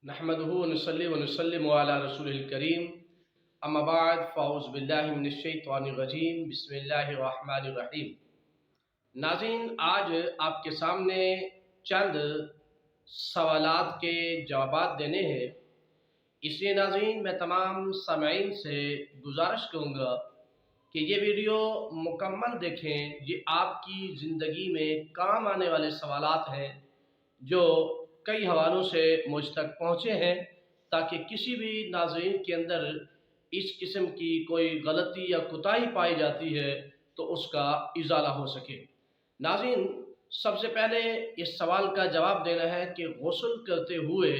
नहमदुहु व नसल्ली व नुसल्लिमु अला रसूलिल करीम अम्मा बाद फ़अऊज़ु बिल्लाहि मिनश शैतानिर रजीम बिस्मिल्लाहिर रहमानिर रहीम। नाज़रीन, आज आपके सामने चंद सवालात के जवाबात देने हैं। इसलिए नाज़रीन, मैं तमाम सामीन से गुजारिश करूँगा कि ये वीडियो मुकम्मल देखें। ये आपकी ज़िंदगी में काम आने वाले सवालात हैं जो कई हवालों से मुझ तक पहुँचे हैं, ताकि किसी भी नाज़रीन के अंदर इस किस्म की कोई गलती या कोताही पाई जाती है तो उसका इज़ाला हो सके। नाज़रीन, सबसे पहले इस सवाल का जवाब देना है कि गुस्ल करते हुए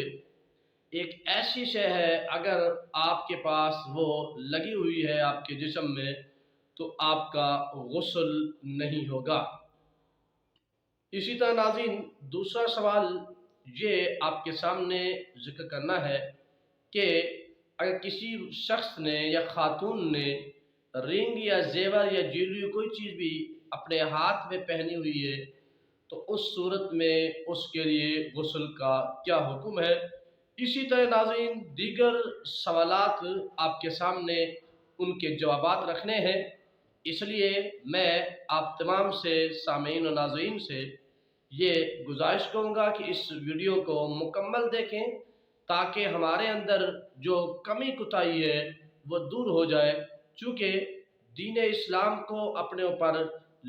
एक ऐसी शय है, अगर आपके पास वो लगी हुई है आपके जिस्म में तो आपका गुस्ल नहीं होगा। इसी तरह नाज़रीन, दूसरा सवाल ये आपके सामने ज़िक्र करना है कि अगर किसी शख्स ने या खातून ने रिंग या ज़ेवर या ज्वेलरी कोई चीज़ भी अपने हाथ में पहनी हुई है तो उस सूरत में उसके लिए गुस्ल का क्या हुक्म है। इसी तरह नाज़रीन, दीगर सवालात आपके सामने उनके जवाबात रखने हैं। इसलिए मैं आप तमाम से सामीन और नाज़रीन से ये गुजारिश करूँगा कि इस वीडियो को मुकम्मल देखें, ताकि हमारे अंदर जो कमी कुताही है वो दूर हो जाए। चूँकि दीन इस्लाम को अपने ऊपर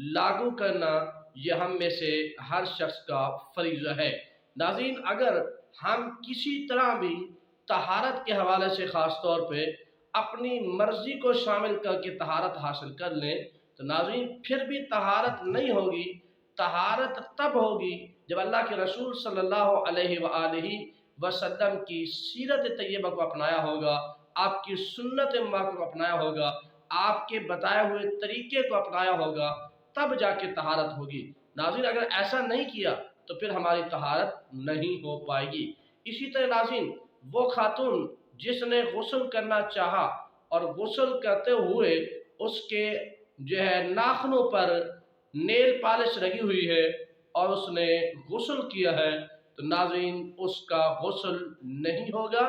लागू करना यह हम में से हर शख्स का फरीज़ा है। नाज़रीन, अगर हम किसी तरह भी तहारत के हवाले से ख़ास तौर पे अपनी मर्ज़ी को शामिल करके तहारत हासिल कर लें तो नाज़रीन फिर भी तहारत नहीं होगी। तहारत तब होगी जब अल्लाह के रसूल सल्लल्लाहु अलैहि वसल्लम की सीरत तैयबा को अपनाया होगा, आपकी सुन्नत मुबारक को अपनाया होगा, आपके बताए हुए तरीके को अपनाया होगा, तब जाके तहारत होगी। नाज़रीन, अगर ऐसा नहीं किया तो फिर हमारी तहारत नहीं हो पाएगी। इसी तरह नाज़रीन, वो खातून जिसने गुस्ल करना चाहा और गुस्ल करते हुए उसके जो है नाखूनों पर नेल पॉलिश लगी हुई है और उसने गुस्ल किया है तो नाज़रीन उसका गुस्ल नहीं होगा।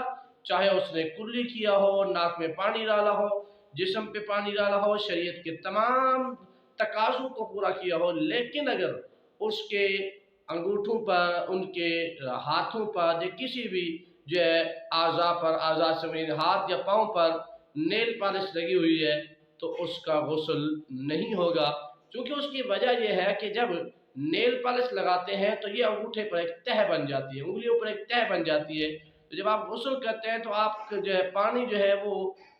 चाहे उसने कुल्ली किया हो, नाक में पानी डाला हो, जिस्म पे पानी डाला हो, शरीयत के तमाम तकाज़ों को पूरा किया हो, लेकिन अगर उसके अंगूठों पर, उनके हाथों पर या किसी भी जो है आज़ा पर, आज़ा समेत हाथ या पाँव पर नेल पॉलिश लगी हुई है तो उसका गुस्ल नहीं होगा। क्योंकि उसकी वजह यह है कि जब नेल पॉलिश लगाते हैं तो ये अंगूठे पर एक तह बन जाती है, उंगलियों पर एक तह बन जाती है। तो जब आप गुस्ल करते हैं तो आप जो है पानी जो है वो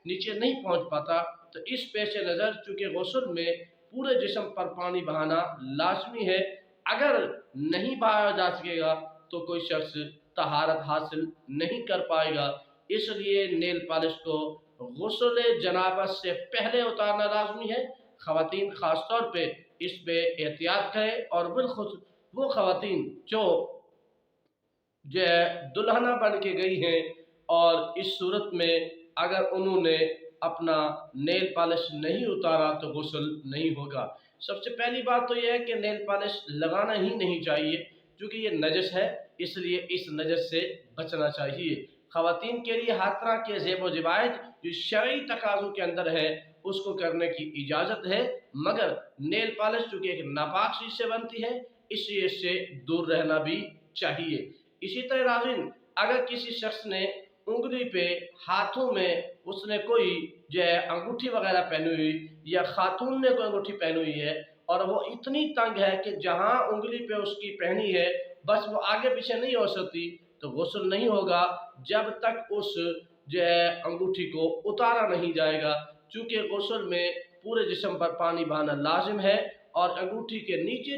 नीचे नहीं पहुंच पाता। तो इस पेश नज़र चूँकि गुस्ल में पूरे जिस्म पर पानी बहाना लाजमी है, अगर नहीं बहाया जा सकेगा तो कोई शख्स तहारत हासिल नहीं कर पाएगा। इसलिए नेल पॉलिश को गुस्ल जनाबत से पहले उतारना लाजमी है। ख़वातीन ख़ास तौर पे इस पे एहतियात करें, और बिलखुद वो ख़वातीन जो दुल्हना बन के गई हैं और इस सूरत में अगर उन्होंने अपना नेल पॉलिश नहीं उतारा तो गुस्ल नहीं होगा। सबसे पहली बात तो यह है कि नेल पॉलिश लगाना ही नहीं चाहिए, क्योंकि ये नजस है, इसलिए इस नजस से बचना चाहिए। ख़वातीन के लिए हर तरह के ज़ेब ज़ेबायत जो शरई तकाज़ों के अंदर है उसको करने की इजाज़त है, मगर नेल पॉलिश चूँकि एक नापाक चीज़ से बनती है इसलिए इससे दूर रहना भी चाहिए। इसी तरह नाज़रीन, अगर किसी शख्स ने उंगली पे, हाथों में उसने कोई जो है अंगूठी वगैरह पहनी हुई या खातून ने कोई अंगूठी पहनी हुई है और वो इतनी तंग है कि जहाँ उंगली पे उसकी पहनी है बस वो आगे पीछे नहीं हो सकती, तो गुस्ल नहीं होगा जब तक उस जो है अंगूठी को उतारा नहीं जाएगा। चूँकि गुस्ल में पूरे जिस्म पर पानी बहाना लाजिम है और अंगूठी के नीचे